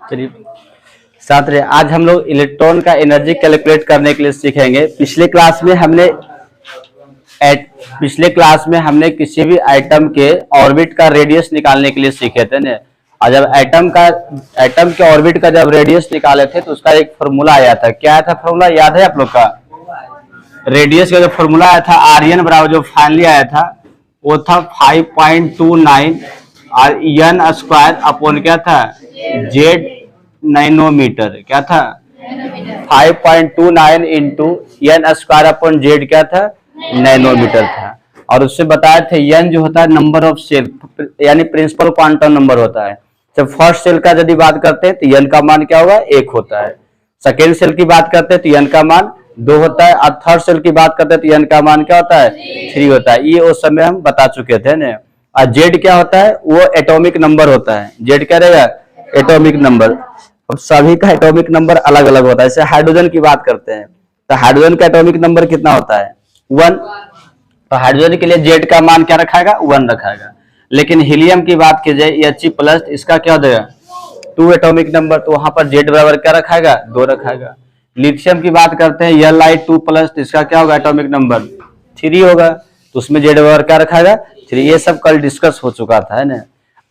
चलिए छात्र, आज हम लोग इलेक्ट्रॉन का एनर्जी कैलकुलेट करने के लिए सीखेंगे। पिछले क्लास में हमने किसी भी आइटम के ऑर्बिट का रेडियस निकालने के लिए सीखे थे ना। और जब एटम के ऑर्बिट का जब रेडियस निकाले थे तो उसका एक फॉर्मूला आया था। क्या आया था फॉर्मूला, याद है आप लोग का? रेडियस का जो फॉर्मूला आया था आर्यन बराबर जो फाइनली आया था वो था 5.29 और एन स्क्वायर अपॉन क्या था, जेड नैनोमीटर। क्या था? 5.29 into N square upon Z क्या था, नैनोमीटर था। और उससे बताया थे एन जो होता है नंबर ऑफ सेल, यानी प्रिंसिपल क्वांटम नंबर होता है। जब फर्स्ट सेल का यदि बात करते हैं तो एन का मान क्या होगा, 1 होता है। सेकेंड सेल की बात करते हैं तो एन का मान 2 होता है। और थर्ड सेल की बात करते हैं तो एन का मान क्या होता है, 3 होता है। ये उस समय हम बता चुके थे ना। और जेड क्या होता है, वो एटॉमिक नंबर होता है। जेड क्या रहेगा, एटॉमिक नंबर। अब सभी का एटॉमिक नंबर अलग अलग होता है। जैसे हाइड्रोजन की बात करते हैं तो हाइड्रोजन का एटॉमिक नंबर कितना होता है, 1। तो हाइड्रोजन के लिए जेड का मान क्या रखाएगा, 1 रखाएगा। लेकिन हीलियम की बात की जाए He+, इसका क्या हो जाएगा, 2 एटॉमिक नंबर। तो वहां पर जेड बराबर क्या रखाएगा, 2 रखाएगा। लिथियम की बात करते हैं Li2+, तो इसका क्या होगा, एटॉमिक नंबर 3 होगा। तो उसमें जेड बराबर क्या रखाएगा, 3। ये सब कल डिस्कस हो चुका था, है ना।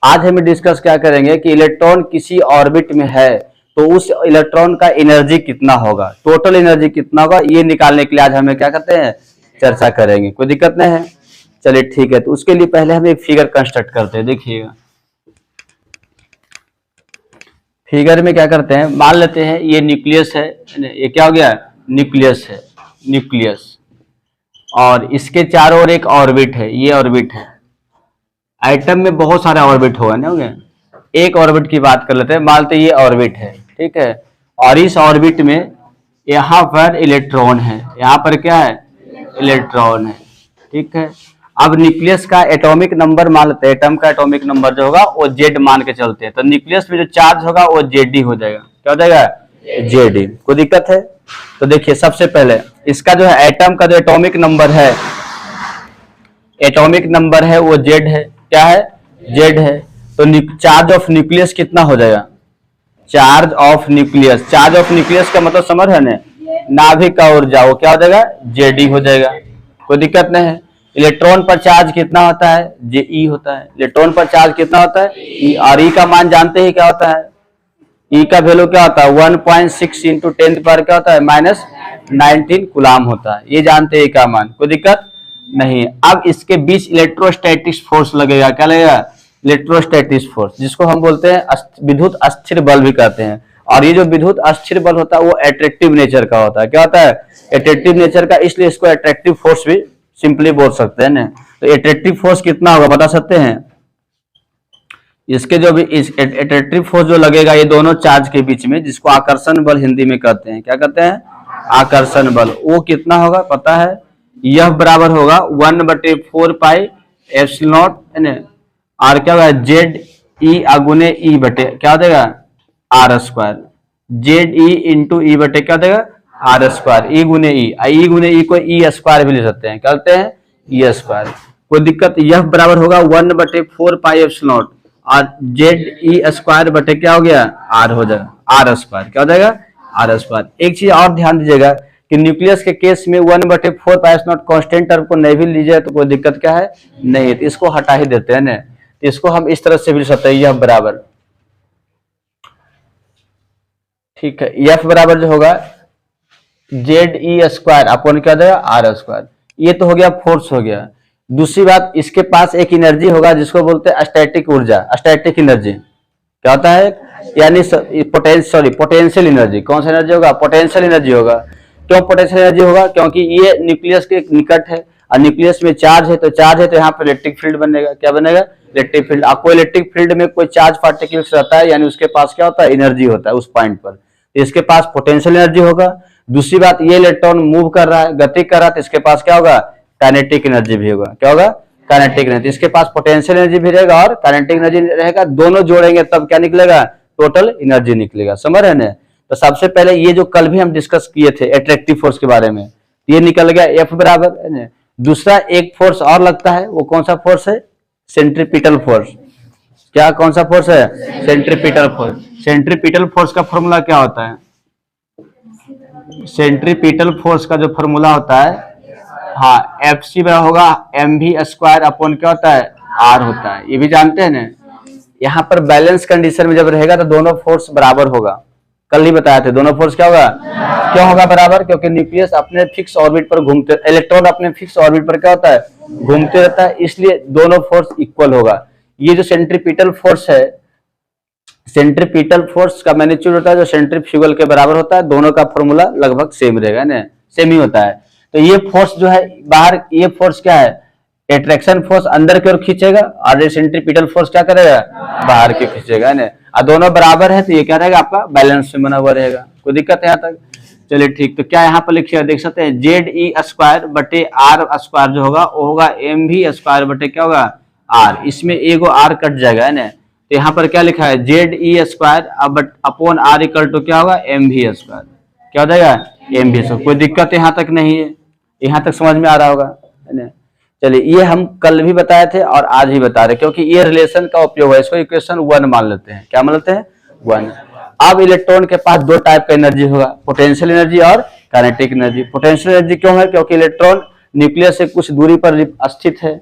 आज हम डिस्कस क्या करेंगे कि इलेक्ट्रॉन किसी ऑर्बिट में है तो उस इलेक्ट्रॉन का एनर्जी कितना होगा, टोटल एनर्जी कितना होगा, ये निकालने के लिए आज हमें क्या करते हैं, चर्चा करेंगे। कोई दिक्कत नहीं है, चलिए ठीक है। तो उसके लिए पहले हम एक फिगर कंस्ट्रक्ट करते हैं। देखिएगा फिगर में क्या करते हैं, मान लेते हैं ये न्यूक्लियस है। ये क्या हो गया, न्यूक्लियस है, न्यूक्लियस। और इसके चारों ओर एक ऑर्बिट है, ये ऑर्बिट है। आइटम में बहुत सारे ऑर्बिट होगा, नहीं हो गया। एक ऑर्बिट की बात कर लेते हैं, मानते ये ऑर्बिट है, ठीक है। और इस ऑर्बिट में यहाँ पर इलेक्ट्रॉन है, यहाँ पर क्या है, इलेक्ट्रॉन है, ठीक है। अब न्यूक्लियस का एटॉमिक नंबर मान लेते हैं, एटम का एटॉमिक नंबर जो होगा वो जेड मान के चलते हैं। तो न्यूक्लियस में जो चार्ज होगा वो जेडी हो जाएगा। क्या हो जाएगा, जेडी। कोई दिक्कत है? तो देखिए सबसे पहले इसका जो है एटम का जो एटॉमिक नंबर है, एटॉमिक नंबर है वो जेड है। क्या है, जेड है। तो चार्ज ऑफ न्यूक्लियस कितना हो जाएगा, charge of nucleus. Charge of nucleus का मतलब समझ है ना, नाभिक का ऊर्जा, वो क्या हो जाएगा, जेडी हो जाएगा। कोई दिक्कत नहीं है। इलेक्ट्रॉन पर चार्ज कितना होता है, जे होता है। इलेक्ट्रॉन पर चार्ज कितना होता है, ई। और ई का मान जानते ही क्या होता है, ई का वैल्यू क्या होता है, 1.6 इंटू 10 पर क्या होता है, -19 कूलाम होता है। ये जानते हैं का मान, कोई दिक्कत नहीं। अब इसके बीच इलेक्ट्रोस्टैटिक फोर्स लगेगा। क्या लगेगा, इलेक्ट्रोस्टैटिक फोर्स, जिसको हम बोलते हैं विद्युत अस्थिर बल भी कहते हैं। और ये जो विद्युत अस्थिर बल होता है वो अट्रैक्टिव नेचर का होता है। क्या होता है, अट्रैक्टिव नेचर का, इसलिए इसको अट्रैक्टिव फोर्स भी सिंपली बोल सकते हैं ना। तो अट्रैक्टिव फोर्स कितना होगा बता सकते हैं? इसके जो भी अट्रैक्टिव फोर्स जो लगेगा ये दोनों चार्ज के बीच में, जिसको आकर्षण बल हिंदी में कहते हैं। क्या कहते हैं, आकर्षण बल। वो कितना होगा पता है, यह बराबर होगा 1/4 पाई एप्सिलॉन, है ना। और क्या होगा, जेड ई अगुने ई बटे क्या हो देगा, r square. Z e into e बटे क्या देगा, आर स्क्वायर। ई गुने ई को ई स्क्वायर भी ले सकते हैं, क्या कहते हैं, ई स्क्वायर। कोई दिक्कत, यह बराबर होगा 1/4 पाई एप्सिलॉन और जेड ई स्क्वायर बटे क्या हो गया, आर हो जाएगा, आर स्क्वायर। क्या हो जाएगा, आर स्क्वायर। एक चीज और ध्यान दीजिएगा कि न्यूक्लियस के केस में 1/4 पाई एप्सिलॉन कांस्टेंट टर्म को नहीं भी लीजिए तो कोई दिक्कत क्या है, नहीं। तो इसको हटा ही देते हैं ना। तो इसको हम इस तरह से भी लिख सकते हैं, यह बराबर, ठीक है, एफ बराबर जो होगा जेड ई स्क्वायर अपॉन क्या देगा, आर स्क्वायर। ये तो हो गया फोर्स हो गया। दूसरी बात, इसके पास एक एनर्जी होगा जिसको बोलते हैं स्टैटिक ऊर्जा, स्टैटिक एनर्जी। क्या होता है, यानी पोटेंशियल एनर्जी। कौन सा एनर्जी होगा, पोटेंशियल एनर्जी होगा। क्यों पोटेंशियल एनर्जी होगा, क्योंकि ये न्यूक्लियस के निकट है और न्यूक्लियस में चार्ज है, तो यहाँ पर इलेक्ट्रिक फील्ड बनेगा। क्या बनेगा, इलेक्ट्रिक फील्ड। आपको इलेक्ट्रिक फील्ड में कोई चार्ज पार्टिकल्स रहता है, यानी उसके पास क्या होता है, एनर्जी होता है उस पॉइंट पर। इसके पास पोटेंशियल एनर्जी होगा। दूसरी बात, ये इलेक्ट्रॉन मूव कर रहा है, गति कर रहा है, तो इसके पास क्या होगा, काइनेटिक एनर्जी भी होगा। क्या होगा, काइनेटिक एनर्जी। इसके पास पोटेंशियल एनर्जी भी रहेगा और काइनेटिक एनर्जी रहेगा। दोनों जोड़ेंगे तब क्या निकलेगा, टोटल एनर्जी निकलेगा। समझ रहे हैं। तो सबसे पहले ये जो कल भी हम डिस्कस किए थे अट्रैक्टिव फोर्स के बारे में, ये निकल गया एफ बराबर, है ना। दूसरा एक फोर्स और लगता है, वो कौन सा फोर्स है, सेंट्रीपिटल फोर्स। क्या कौन सा फोर्स है, सेंट्रीपिटल फोर्स। सेंट्रीपिटल फोर्स का फॉर्मूला क्या होता है? सेंट्रीपिटल फोर्स का जो फॉर्मूला होता है, हाँ, एफ सी बराबर होगा mv² अपॉन क्या होता है? आर होता है। ये भी जानते हैं ना। यहाँ पर बैलेंस कंडीशन में जब रहेगा तो दोनों फोर्स बराबर होगा। कल ही बताया थे, दोनों फोर्स क्या होगा? क्यों होगा बराबर? क्योंकि न्यूक्लियस अपने फिक्स ऑर्बिट पर घूमते, इलेक्ट्रॉन अपने फिक्स ऑर्बिट पर क्या होता है? घूमते रहता है, इसलिए दोनों फोर्स इक्वल होगा। ये जो सेंट्रीपिटल फोर्स है, सेंट्रीपिटल फोर्स का मैग्नीट्यूड होता है जो सेंट्रीफ्यूगल के बराबर होता है। दोनों का फॉर्मूला लगभग सेम रहेगा ना, सेम ही होता है। तो ये फोर्स जो है बाहर, ये फोर्स क्या है? एट्रैक्शन फोर्स अंदर की ओर खींचेगा और ये सेंट्रीपिटल फोर्स क्या करेगा? बाहर की खींचेगा ना। और दोनों बराबर है तो ये क्या रहेगा? आपका बैलेंस में बना हुआ रहेगा। कोई दिक्कत है यहाँ तक? चलिए ठीक। तो क्या यहाँ पर लिखिएगा, देख सकते हैं ZE² बटे R² जो होगा वो होगा mv² बटे क्या होगा? R। इसमें एगो R कट जाएगा है ना। तो यहाँ पर क्या लिखा है? ZE² upon R equal to क्या होगा? mv²। क्या हो जाएगा? mv²। कोई दिक्कत यहाँ तक नहीं है? यहाँ तक समझ में आ रहा होगा है ना। चलिए, ये हम कल भी बताए थे और आज भी बता रहे, क्योंकि ये रिलेशन का उपयोग है। इसको इक्वेशन 1 मान लेते हैं। क्या मान लेते हैं? 1। अब इलेक्ट्रॉन के पास दो टाइप का एनर्जी होगा, पोटेंशियल एनर्जी और काइनेटिक एनर्जी। पोटेंशियल एनर्जी क्यों है? क्योंकि इलेक्ट्रॉन न्यूक्लियस से कुछ दूरी पर स्थित है।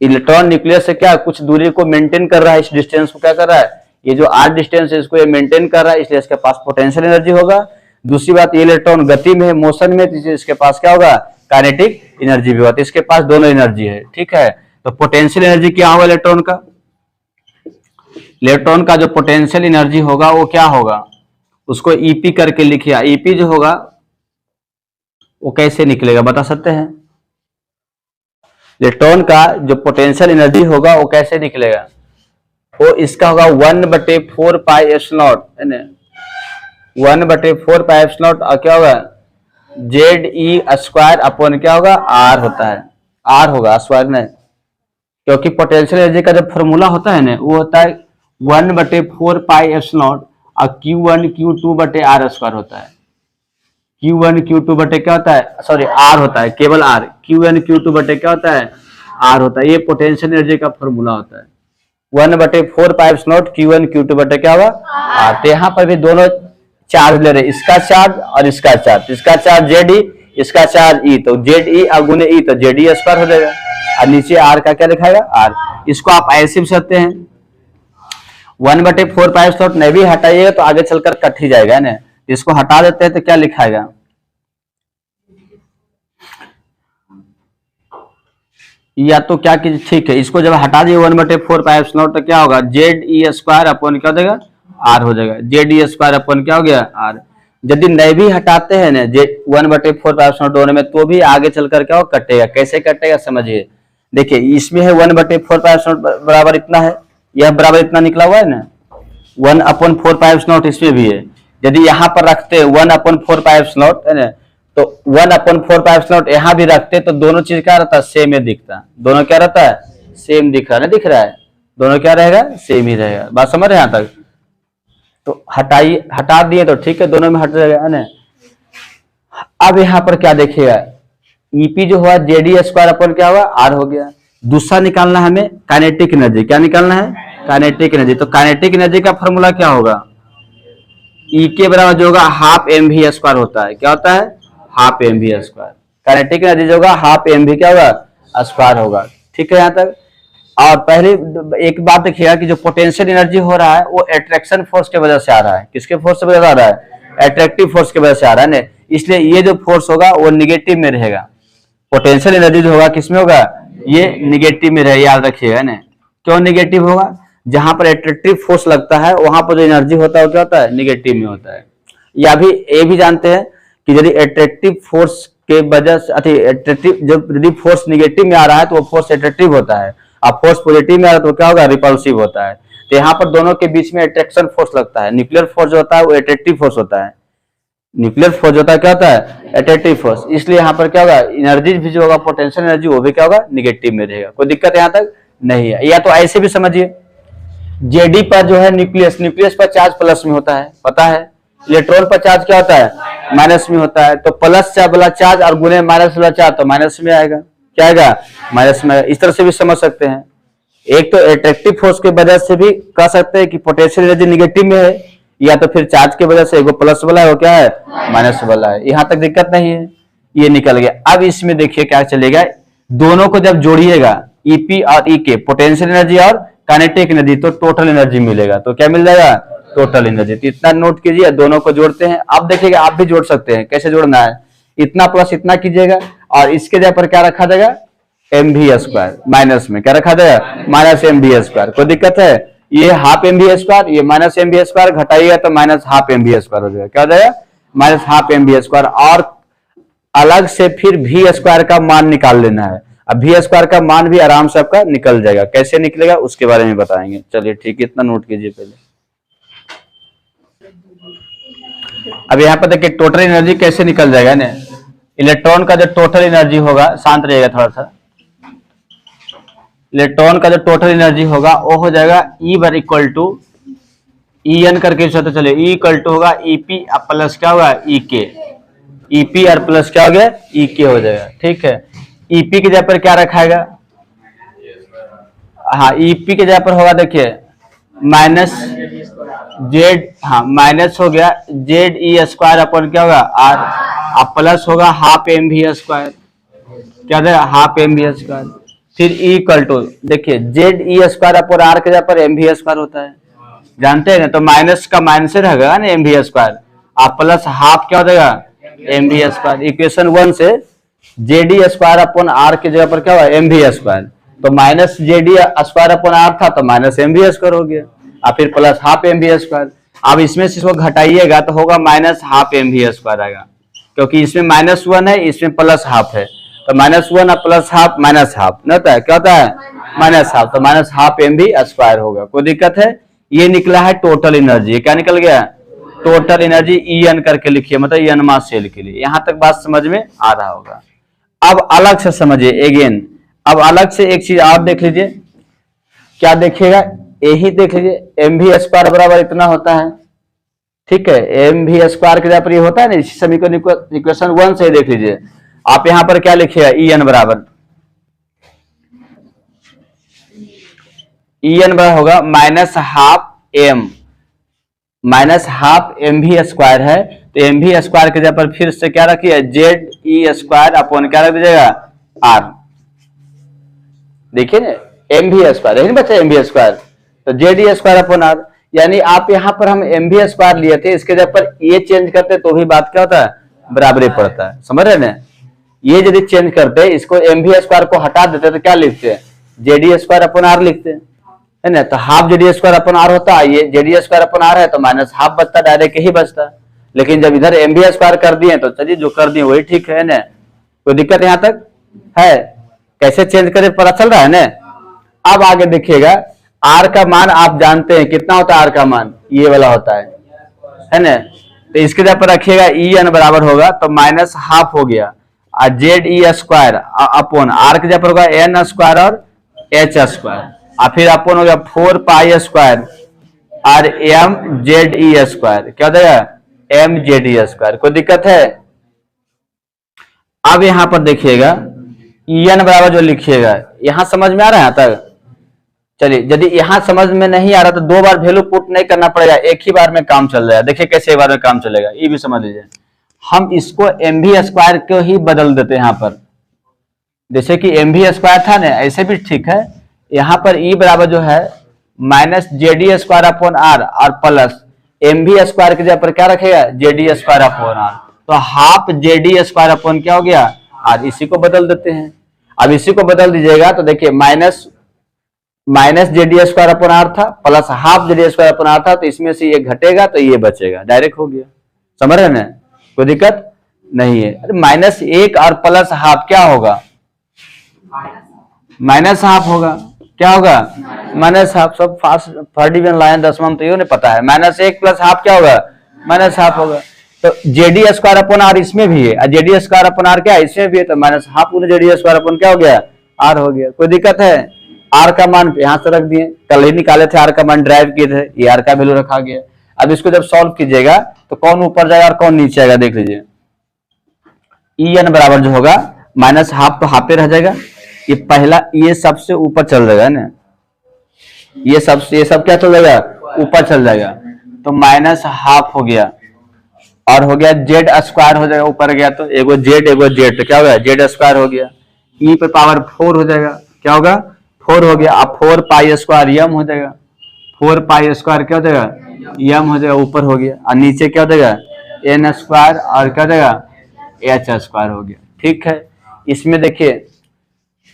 इलेक्ट्रॉन न्यूक्लियस से क्या कुछ दूरी को मेंटेन कर रहा है, इस डिस्टेंस को क्या कर रहा है? ये जो r डिस्टेंस है इसको ये मेंटेन कर रहा है, इसलिए इसके पास पोटेंशियल एनर्जी होगा। दूसरी बात, ये इलेक्ट्रॉन गति में है, मोशन में, तो इसके पास क्या होगा? काइनेटिक एनर्जी भी होगा। तो इसके पास दोनों एनर्जी है, ठीक है। तो पोटेंशियल एनर्जी क्या होगा इलेक्ट्रॉन का? इलेक्ट्रॉन का जो पोटेंशियल एनर्जी होगा वो क्या होगा? उसको ईपी करके लिखिए। ईपी जो होगा वो कैसे निकलेगा बता सकते हैं? इलेक्ट्रॉन का जो पोटेंशियल एनर्जी होगा वो कैसे निकलेगा? वो इसका होगा 1/4πε0 है ना। 1/4πε0 और क्या होगा? ZE² अपॉन क्या होगा? R होता है। R होगा, स्क्वायर नहीं, क्योंकि पोटेंशियल एनर्जी का जो फॉर्मूला होता है ना वो होता है 1/4πε0 और Q1 Q2 बटे R² होता है। Q1 Q2 बटे क्या होता है? सॉरी, R होता है, केवल R। Q1 Q2 बटे क्या होता है? R होता है। ये पोटेंशियल एनर्जी का फॉर्मूला होता है 1/4πε0 Q1 Q2 बटे क्या होगा? R। तो यहाँ पर भी दोनों चार्ज ले रहे, इसका चार्ज और इसका चार्ज। इसका चार्ज ZE, इसका चार्ज E, तो ZE और गुने E तो ZE² हो जाएगा। और नीचे R का क्या दिखाएगा? R। इसको आप ऐसे भी सकते हैं, 1/4πε0 नहीं भी हटाइएगा तो आगे चलकर कट ही जाएगा ना। इसको हटा देते हैं तो क्या लिखाएगा? या तो क्या कीजिए, ठीक है, इसको जब हटा दिए 1/4πε0 तो क्या होगा? ZE² अपॉन क्या हो जाएगा? R हो जाएगा। ZE² अपॉन क्या हो गया? R। यदि नहीं भी हटाते हैं ना 1/4πε0 दोनों में तो भी आगे चलकर क्या हो? कटेगा। कैसे कटेगा समझिए। देखिए, इसमें है 1/4πε0 बराबर इतना है, यह बराबर इतना निकला हुआ है ना, 1/4πε0 इसमें भी है। यदि यहाँ पर रखते 1/4πε0 है ना, तो 1/4πε0 यहाँ भी रखते तो दोनों चीज क्या रहता है? सेम ही दिखता। दोनों क्या रहता है? सेम दिख रहा है ना, दिख रहा है, दोनों क्या रहेगा? सेम ही रहेगा। बात समझ रहे हैं यहाँ तक? तो हटाइए, हटा दिए तो ठीक है, दोनों में हट जाएगा है ना। अब यहाँ पर क्या देखिएगा, ईपी जो हुआ ZE² अपॉन क्या हुआ? R हो गया। दूसरा निकालना है हमें काइनेटिक एनर्जी। क्या निकालना है? Kinetic energy. तो काइनेटिक एनर्जी का फॉर्मूला क्या होगा? E के बराबर जो होगा हाफ mv² होता है। क्या होता है? Half mv²। काइनेटिक एनर्जी जो होगा हाफ mv क्या होगा? स्क्वायर होगा। ठीक है यहाँ तक। और पहले एक बात देखिएगा कि जो पोटेंशियल एनर्जी हो रहा है वो अट्रैक्शन फोर्स की वजह से आ रहा है। किसके फोर्स से वजह से आ रहा है? अट्रैक्टिव फोर्स की वजह से आ रहा है ना। इसलिए ये जो फोर्स होगा वो निगेटिव में रहेगा। पोटेंशियल एनर्जी जो होगा किसमें होगा? ये निगेटिव में रहेगा, याद रखिएगा ना। क्यों निगेटिव होगा? जहां पर अट्रैक्टिव फोर्स लगता है वहां पर जो एनर्जी होता है वो क्या होता है? निगेटिव में होता है। या भी ये भी जानते हैं कि यदि अट्रैक्टिव फोर्स के वजह से अट्रैक्टिव जब यदि फोर्स निगेटिव में आ रहा है तो वो फोर्स अट्रैक्टिव होता है, और फोर्स पॉजिटिव में आ रहा है तो क्या होगा? रिपल्सिव होता है। तो यहाँ पर दोनों के बीच में अट्रैक्शन फोर्स लगता है। न्यूक्लियर फोर्स जो होता है वो अट्रैक्टिव फोर्स होता है। न्यूक्लियर फोर्स होता है क्या होता है? Attractive force. इसलिए यहाँ पर क्या होगा? एनर्जी भी जो होगा पोटेंशियल एनर्जी वो भी क्या होगा? निगेटिव में रहेगा। कोई दिक्कत यहाँ तक नहीं है। या तो ऐसे भी समझिए, जेडी पर जो है न्यूक्लियस पर चार्ज प्लस में होता है, पता है। इलेक्ट्रॉन पर चार्ज क्या होता है? माइनस में होता है। तो प्लस वाला चार्ज और गुने माइनस वाला चार्ज तो माइनस में आएगा। क्या आएगा? माइनस में। इस तरह से भी समझ सकते हैं। एक तो अट्रैक्टिव फोर्स की वजह से भी कह सकते हैं कि पोटेंशियल एनर्जी निगेटिव में है, या तो फिर चार्ज की वजह से वो प्लस वाला है, वो क्या है माइनस वाला है। यहाँ तक दिक्कत नहीं है, ये निकल गया। अब इसमें देखिए क्या चलेगा, दोनों को जब जोड़िएगा ईपी और ई के, पोटेंशियल एनर्जी और काइनेटिक एनर्जी, तो टोटल एनर्जी मिलेगा। तो क्या मिल जाएगा, टोटल एनर्जी। तो इतना नोट कीजिए, दोनों को जोड़ते हैं। अब देखिएगा आप भी जोड़ सकते हैं, कैसे जोड़ना है, इतना प्लस इतना कीजिएगा और इसके जगह पर क्या रखा जाएगा, एम वी स्क्वायर, माइनस में क्या रखा जाएगा, माइनस एम वी स्क्वायर। कोई दिक्कत है, ये हाफ एम वी स्क्वायर, ये माइनस एम वी स्क्वायर घटाइएगा तो minus half M V square हो जाएगा। क्या हो जाएगा, minus half M V square. और अलग से फिर वी स्क्वायर का मान निकाल लेना है। अब वी स्क्वायर का मान भी आराम से आपका निकल जाएगा, कैसे निकलेगा उसके बारे में बताएंगे। चलिए ठीक है, इतना नोट कीजिए पहले। अब यहाँ पर देखिए टोटल एनर्जी कैसे निकल जाएगा ना, इलेक्ट्रॉन का जो टोटल एनर्जी होगा, शांत रहिएगा थोड़ा सा, इलेक्ट्रॉन का जो टोटल एनर्जी होगा वो हो जाएगा ई बर इक्वल टू ई एन करके चलते चले, ई इक्वल टू होगा ईपी प्लस क्या होगा ई के, ईपी और प्लस क्या हो गया ई के हो जाएगा। ठीक है, ईपी के जगह पर क्या रखाएगा, हाँ ईपी के जगह पर होगा देखिए माइनस जेड, हाँ माइनस हो गया जेड ई स्क्वायर अपन क्या होगा आर, अब प्लस होगा हाफ एम वी स्क्वायर, क्या देगा हाफ एम वी स्क्वायर। फिर ई इक्वल टू देखिए Z E square upon R के जगह पर एम वी स्क्वायर होता है, जानते हैं ना, तो माइनस का माइनस से रहेगा ना एम वी स्क्वायर, अब प्लस हाफ क्या हो जाएगा एम वी स्क्वायर। इक्वेशन 1 से जेडी स्क्वायर अपन आर की जगह पर क्या हुआ एम वी स्क्वायर, तो minus JD square upon R था तो माइनस एम वी स्क्वायर हो गया, और फिर plus half M V square. अब इसमें से इसको घटाइएगा तो होगा minus half M V square आएगा, क्योंकि इसमें -1 है इसमें प्लस हाफ है, तो -1 और प्लस हाफ माइनस हाफ नहीं होता है, क्या होता है माइनस हाफ, तो minus half M V square होगा। कोई दिक्कत है, ये निकला है टोटल एनर्जी, क्या निकल गया टोटल एनर्जी ई एन करके लिखिए, मतलब ई एन मास सेल के लिए। यहां तक बात समझ में आ रहा होगा। अब अलग से समझिए अगेन, अब अलग से एक चीज आप देख लीजिए, क्या देखिएगा यही देख लीजिए एम वी स्क्वायर बराबर इतना होता है, ठीक है, एम वी स्क्वायर के जगह पर ये होता है ना, इसी समीकरण इक्वेशन 1 से देख लीजिए। आप यहां पर क्या लिखिएगा ई एन बराबर, ई एन बराबर होगा minus half M V square है, तो एम वी स्क्वायर के जगह पर फिर से क्या रखिए जेड ई स्क्वायर अपन क्या रख दीजिएगा आर, देखिए ना एम वी स्क्वायर है बच्चा एम वी स्क्वायर, तो Z E square upon R. यानी आप यहाँ पर हम एम वी स्क्वायर लिए थे, इसके जगह पर ये चेंज करते तो भी बात क्या होता है बराबरी पड़ता है, समझ रहे ना। ये यदि चेंज करते इसको एम वी स्क्वायर को हटा देते तो क्या लिखते हैं जेडी स्क्वायर अपन आर लिखते हैं, है ना, तो half JD square upon R होता है, ये जेडी स्क्वायर अपन आर है तो माइनस हाफ बचता, डायरेक्ट ही बचता। लेकिन जब इधर एम वी स्क्वायर कर दिए तो चलिए जो कर दिए वही ठीक है ना, कोई दिक्कत यहाँ तक है, कैसे चेंज करे पता चल रहा है ना। अब आगे देखिएगा आर का मान आप जानते हैं कितना होता है, आर का मान ये वाला होता है ना, तो इसके जगह पर रखिएगा ई एन बराबर होगा तो माइनस हाफ हो गया और Z E square upon R के जगह पर होगा एन स्क्वायर और एच स्क्वायर, और फिर अपॉन हो गया 4 पाई स्क्वायर और एम जेड ई स्क्वायर, क्या हो जाएगा एम जेड ई स्क्वायर। कोई दिक्कत है। अब यहां पर देखिएगा ई एन बराबर जो लिखिएगा, यहां समझ में आ रहा है यहाँ तक। चलिए यदि यहां समझ में नहीं आ रहा तो 2 बार वैल्यू पुट नहीं करना पड़ेगा, एक ही बार में काम चल जाएगा। देखिए कैसे एक बार में काम चलेगा, ये भी समझ लीजिए। हम इसको एम वी स्क्वायर को ही बदल देते हैं यहाँ पर, जैसे कि एम वी स्क्वायर था ना, ऐसे भी ठीक है। यहाँ पर ई बराबर जो है minus JD square upon R और प्लस एम वी स्क्वायर की जगह पर क्या रखेगा जेडी स्क्वायर अपॉन आर, तो हाफ जेडी स्क्वायर अपॉन क्या हो गया आर, इसी को बदल देते हैं। अब इसी को बदल दीजिएगा तो देखिए minus JD square upon r था plus half JD square upon r था, तो इसमें से ये घटेगा तो ये बचेगा, डायरेक्ट हो गया, समझ रहे ना, कोई दिक्कत नहीं है। अरे -1 और प्लस हाफ क्या होगा माइनस हाफ होगा, क्या होगा माइनस हाफ। सब फास्ट 31 लाइन 10वां तो ये नहीं पता है, -1 प्लस हाफ क्या होगा माइनस हाफ होगा। तो जेडी स्क्वायर अपॉन आर इसमें भी है और जेडी स्क्वायर अपॉन आर क्या है इसमें भी है, तो minus half JD square upon क्या हो गया आर हो गया। कोई दिक्कत है। आर का मान यहां से रख दिए, कल ही निकाले थे आर का मान ड्राइव किए थे, ये आर का वैल्यू रखा गया। अब इसको जब सॉल्व कीजिएगा तो कौन ऊपर जाएगा और कौन नीचे आएगा देख लीजिए। ई एन बराबर जो होगा माइनस हाफ तो हाफ पे रह जाएगा, ये पहला ये सबसे ऊपर चल जाएगा ना, ये सब क्या चल जाएगा ऊपर चल जाएगा, तो -12 हो गया, और हो गया जेड स्क्वायर हो जाएगा, ऊपर गया तो एगो जेड तो क्या हो गया जेड स्क्वायर हो गया, ई पे पावर 4 हो जाएगा, क्या होगा 4 हो गया। अब 4 पाई स्क्वायर यम हो जाएगा, 4 पाई स्क्वायर क्या हो जाएगा यम हो जाएगा, ऊपर हो गया, और नीचे क्या हो जाएगा एन स्क्वायर, और क्या हो जाएगा एच स्क्वायर हो गया। ठीक है, इसमें देखिए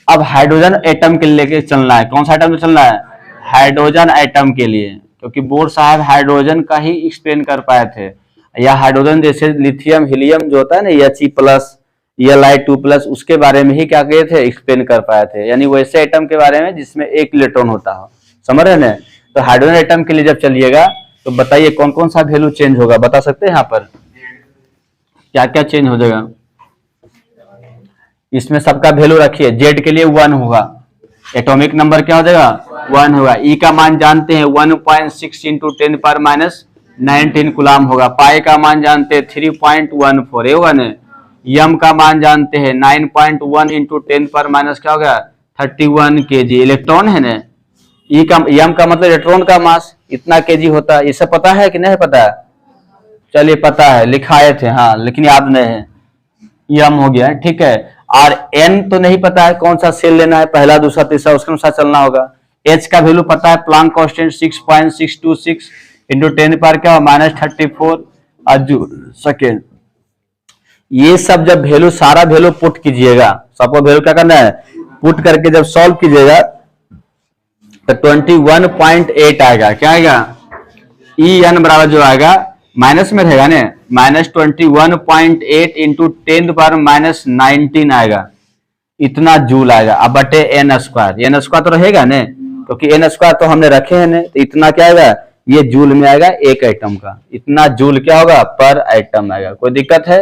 अब हाइड्रोजन एटम के लिए लेके चलना है। कौन सा एटम चलना है? हाइड्रोजन एटम के लिए, क्योंकि बोर साहब हाइड्रोजन का ही एक्सप्लेन कर पाए थे, या हाइड्रोजन जैसे लिथियम हीलियम जो होता है ना He+, Li2+, उसके बारे में ही क्या किए थे एक्सप्लेन कर पाए थे, यानी वैसे एटम के बारे में जिसमें एक इलेक्ट्रॉन होता हो, समझ रहे हैं। तो हाइड्रोजन एटम के लिए जब चलिएगा तो बताइए कौन कौन सा वैल्यू चेंज होगा, बता सकते हैं यहाँ पर क्या क्या चेंज हो जाएगा? इसमें सबका वैल्यू रखिए, जेड के लिए 1 होगा, एटॉमिक नंबर क्या हो जाएगा 1 होगा, ई का मान जानते हैं 1.6 इंटू 10⁻⁹ कुलाम होगा, पाई का मान जानते हैं 3.14 होगा ना, यम का मान जानते हैं 9.1 इंटू 10⁻⁻ क्या हो गया 31 kg, इलेक्ट्रॉन है ना, ई का यम का मतलब इलेक्ट्रॉन का मास इतना केजी होता है, ये सब पता है कि नहीं पता है? चलिए पता है, लिखाए थे हाँ, लेकिन याद नहीं है, यम हो गया है, ठीक है। और एन तो नहीं पता है कौन सा सेल लेना है, पहला दूसरा तीसरा, उसके अनुसार चलना होगा। एच का वैल्यू पता है, प्लांक कांस्टेंट 6.626 इंटू 10 पर क्या -34 जूल सेकेंड। ये सब जब वैल्यू सारा वैल्यू पुट कीजिएगा, सबको वैल्यू क्या करना है पुट करके जब सॉल्व कीजिएगा तो 21.8 आएगा, क्या आएगा ई एन बराबर जो आएगा माइनस में रहेगा ना, -21.8 इंटू 10⁻⁻19 आएगा, इतना जूल आएगा। अब बटे एन स्क्वायर तो रहेगा ना, क्योंकि एन स्क्वायर तो हमने रखे हैं ना, तो इतना क्या आएगा ये जूल में आएगा एक एटम का, इतना जूल क्या होगा पर एटम आएगा। कोई दिक्कत है?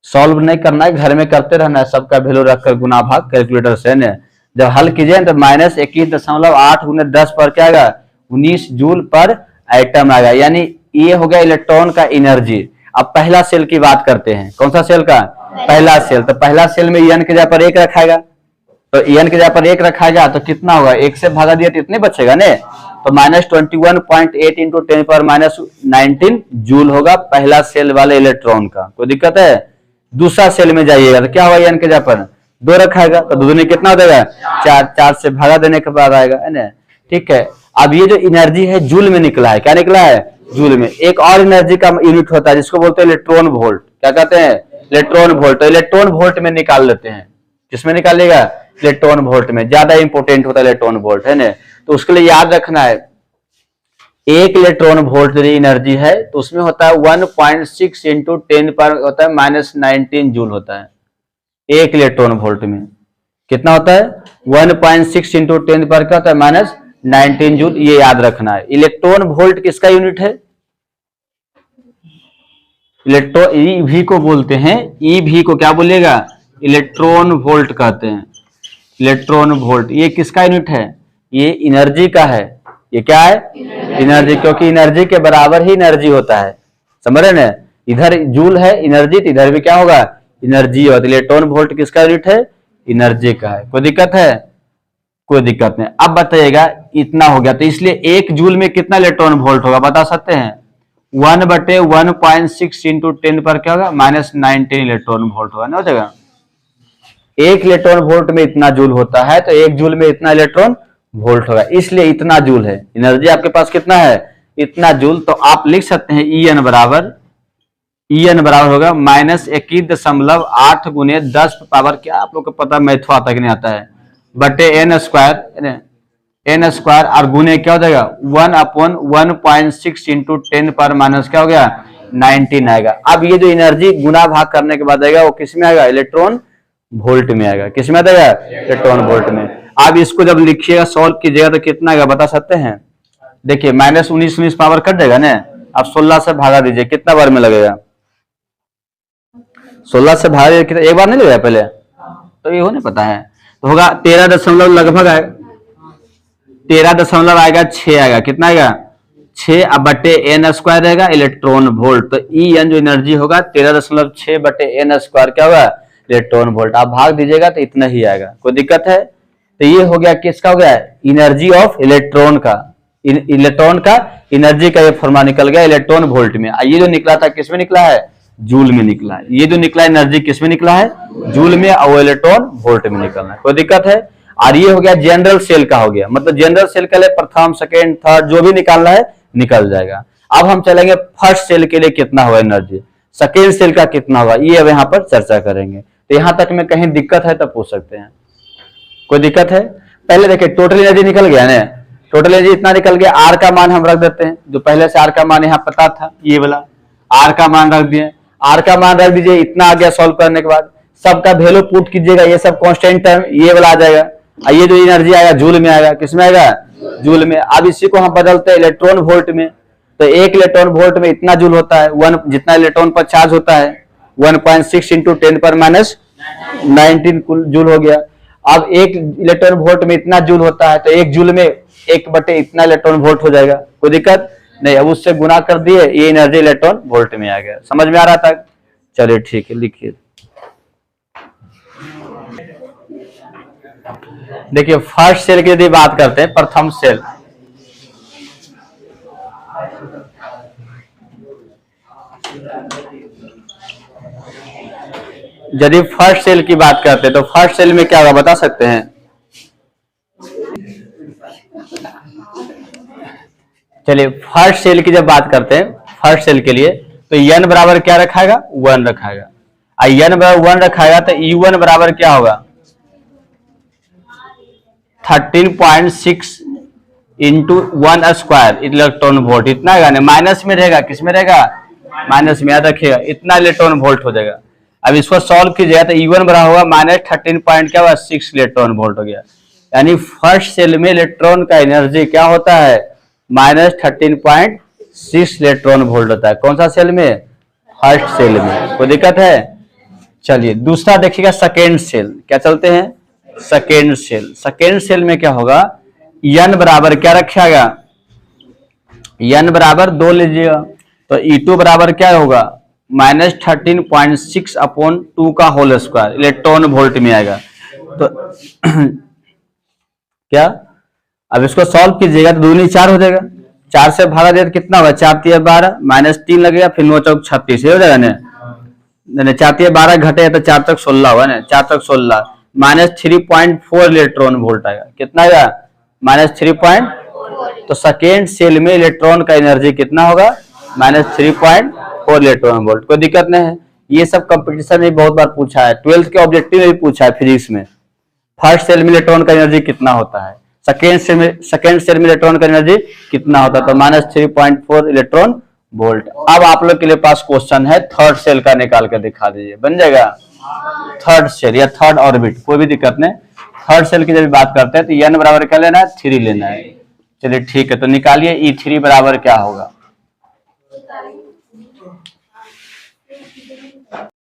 सॉल्व नहीं करना है, घर में करते रहना है, सबका वैल्यू रखकर गुना भाग कैलकुलेटर से ना, जब हल कीजिए तो -21.8 × 10 पर क्या आएगा 19 जूल पर एटम आएगा, यानी ये हो गया इलेक्ट्रॉन का एनर्जी। अब पहला सेल की बात करते हैं, कौन सा सेल का? पहला सेल। तो पहला सेल में एन के जगह पर 1 रखाएगा, तो एन के जगह पर 1 रखाएगा तो कितना होगा, 1 से भागा दिया तो इतने बचेगा ने, तो -21.8 इंटू 10⁻⁻19 जूल होगा पहला सेल वाले इलेक्ट्रॉन का। कोई दिक्कत है? दूसरा सेल में जाइएगा तो क्या होगा, एन के जगह पर 2 रखाएगा तो दूनी कितना हो जाएगा 4 से भागा देने के बाद आएगा, है ना, ठीक है। अब ये जो एनर्जी है जूल में निकला है, क्या निकला है जूल में। एक और एनर्जी का यूनिट होता है जिसको बोलते हैं इलेक्ट्रॉन वोल्ट, क्या कहते हैं इलेक्ट्रॉन वोल्ट। तो इलेक्ट्रॉन वोल्ट में निकाल लेते हैं, किसमें निकालेगा इलेक्ट्रॉन वोल्ट में, ज्यादा इंपोर्टेंट होता है इलेक्ट्रॉन वोल्ट, है ना। तो उसके लिए याद रखना है 1 इलेक्ट्रॉन वोल्ट यदि एनर्जी है तो उसमें होता है 1.6 इंटू 10 पर होता है -19 जूल होता है। 1 इलेक्ट्रॉन वोल्ट में कितना होता है 1.6 इंटू 10 पर क्या होता है -19 जूल, ये याद रखना है। इलेक्ट्रॉन वोल्ट किसका यूनिट है? इलेक्ट्रॉन ईवी को बोलते हैं, ईवी को क्या बोलिएगा इलेक्ट्रॉन वोल्ट कहते हैं। इलेक्ट्रॉन वोल्ट ये किसका यूनिट है? ये एनर्जी का है। ये क्या है एनर्जी, क्योंकि एनर्जी के बराबर ही एनर्जी होता है, समझ रहे ना। इधर जूल है एनर्जी तो इधर भी क्या होगा एनर्जी होगा। इलेक्ट्रॉन वोल्ट किसका यूनिट है? एनर्जी का है। कोई दिक्कत है? कोई दिक्कत नहीं। अब बताइएगा इतना हो गया तो इसलिए 1 जूल में कितना इलेक्ट्रॉन वोल्ट होगा बता सकते हैं? 1/1.6 इंटू 10 पर क्या होगा -19 इलेक्ट्रॉन वोल्ट होगा ना, हो जाएगा। 1 इलेक्ट्रॉन वोल्ट में इतना जूल होता है तो 1 जूल में इतना इलेक्ट्रॉन वोल्ट होगा, इसलिए इतना जूल है। एनर्जी आपके पास कितना है? इतना जूल। तो आप लिख सकते हैं EN बराबर होगा -21.8 × 10 पावर, क्या आप लोग को पता मैथो आता कि नहीं आता है, बटे n स्क्वायर और गुने क्या हो जाएगा 1/1.6 इंटू 10 पर माइनस क्या हो गया 19 आएगा। अब ये जो एनर्जी गुना भाग करने के बाद आएगा वो किस में आएगा इलेक्ट्रॉन वोल्ट में आएगा। किस में आएगा इलेक्ट्रॉन वोल्ट में। अब इसको जब लिखिएगा सॉल्व कीजिएगा तो कितना आएगा बता सकते हैं? देखिए -19 पावर कट जाएगा ना, अब 16 से भागा दीजिए, कितना बार में लगेगा 16 से भागा दीजिए, कितना एक बार नहीं लगेगा पहले, तो ये हो नहीं पता है, तो होगा 13 लगभग आएगा 13.6 आएगा। कितना आएगा 6 अब बटे n स्क्वायर रहेगा इलेक्ट्रॉन वोल्ट। तो EN जो एनर्जी होगा 13.6 बटे n स्क्वायर क्या होगा इलेक्ट्रॉन वोल्ट। आप भाग दीजिएगा तो इतना ही आएगा। कोई दिक्कत है? तो ये हो गया किसका हो गया एनर्जी ऑफ इलेक्ट्रॉन का, इलेक्ट्रॉन का एनर्जी का ये फॉर्मूला निकल गया इलेक्ट्रॉन वोल्ट में। ये जो निकला था किस में निकला है, जूल में निकला है। ये जो निकला एनर्जी किस में निकला है, जूल में, और वो इलेक्ट्रॉन वोल्ट में निकलना है। कोई दिक्कत है। और ये हो गया जनरल सेल का हो गया, मतलब जनरल सेल के लिए प्रथम सेकेंड थर्ड जो भी निकालना है निकल जाएगा। अब हम चलेंगे फर्स्ट सेल के लिए कितना होगा एनर्जी, सेकेंड सेल का कितना होगा, ये अब यहाँ पर चर्चा करेंगे। तो यहाँ तक में कहीं दिक्कत है तो पूछ सकते हैं, कोई दिक्कत है। पहले देखिए टोटल एनर्जी निकल गया ना, टोटल एनर्जी इतना निकल गया। आर का मान हम रख देते हैं, जो पहले से आर का मान यहाँ पता था, ये वाला आर का मान रख दिए। आर का मान रख दीजिए, इतना आ गया सॉल्व करने के बाद। सबका वैल्यू पुट कीजिएगा, ये सब कांस्टेंट टर्म ये वाला आ जाएगा। ये जो एनर्जी आएगा जूल में आएगा, किसमें आएगा, जूल में। अब इसी को हम बदलते हैं इलेक्ट्रॉन वोल्ट में। तो एक इलेक्ट्रॉन वोल्ट में इतना जूल होता है, वन जितना इलेक्ट्रॉन पर चार्ज होता है 1.6 इंटू 10⁻⁹ कुल जूल हो गया। अब एक इलेक्ट्रॉन वोल्ट में इतना जूल होता है, तो एक जूल में 1/, इतना इलेक्ट्रॉन वोल्ट हो जाएगा, कोई दिक्कत नहीं। अब उससे गुना कर दिए, ये एनर्जी इलेक्ट्रॉन वोल्ट में आ गया। समझ में आ रहा था, चलिए ठीक है, लिखिए। देखिए फर्स्ट सेल की यदि बात करते हैं, प्रथम सेल, यदि फर्स्ट सेल की बात करते हैं तो फर्स्ट सेल में क्या होगा बता सकते हैं। चलिए फर्स्ट सेल की जब बात करते हैं फर्स्ट सेल के लिए, तो n बराबर क्या रखाएगा, 1 रखाएगा। n बराबर 1 रखाएगा तो E1 बराबर क्या होगा, 13.6 इंटू 1 स्क्वायर इलेक्ट्रॉन वोल्ट, इतना है ना, माइनस में रहेगा, किस में रहेगा, माइनस में, याद रखिएगा, इतना इलेक्ट्रॉन वोल्ट हो जाएगा। अब इसको सॉल्व कीजिएगा तो E1 बराबर होगा -13.6 इलेक्ट्रॉन वोल्ट हो गया। यानी फर्स्ट सेल में इलेक्ट्रॉन का एनर्जी क्या होता है, -13.6 इलेक्ट्रॉन वोल्ट होता है। कौन सा सेल में, फर्स्ट सेल में, कोई दिक्कत है। चलिए दूसरा देखिएगा सेकेंड सेल, क्या चलते हैं, सेकेंड सेल। सेकेंड सेल में क्या होगा, n बराबर क्या रखिएगा, n बराबर 2 लीजिएगा, तो E2 बराबर क्या होगा, -13.6 अपॉन 2 का होल स्क्वायर इलेक्ट्रॉन वोल्ट में आएगा। तो क्या, अब इसको सॉल्व कीजिएगा तो 2 × 4 हो जाएगा, 4 से भागा दिया तो कितना होगा, 4 × 3 = 12, -3 लगेगा, फिर 9 × 4 = 36, हो जाएगा ना। 4 × 3 = 12 घटेगा तो 4 × 16 होगा ना, 4 × 16 -3.4 इलेक्ट्रॉन वोल्ट आएगा। कितना आएगा, -3. तो सेकेंड सेल में इलेक्ट्रॉन का एनर्जी कितना होगा, -3.4 इलेक्ट्रॉन वोल्ट। कोई दिक्कत नहीं है। ये सब कंपटीशन में बहुत बार पूछा है, 12th के ऑब्जेक्टिव में भी पूछा है फिजिक्स में। फर्स्ट सेल में इलेक्ट्रॉन का एनर्जी कितना होता है, सेकेंड सेल में इलेक्ट्रॉन का एनर्जी कितना होता है, तो -3.4 इलेक्ट्रॉन वोल्ट। अब आप लोग के लिए पास क्वेश्चन है, थर्ड सेल का निकाल कर दिखा दीजिए, बन जाएगा। थर्ड सेल या थर्ड ऑर्बिट, कोई भी दिक्कत नहीं। थर्ड सेल की जब बात करते हैं तो n बराबर क्या लेना है, 3 लेना है। चलिए ठीक है, तो निकालिए E3 बराबर क्या होगा।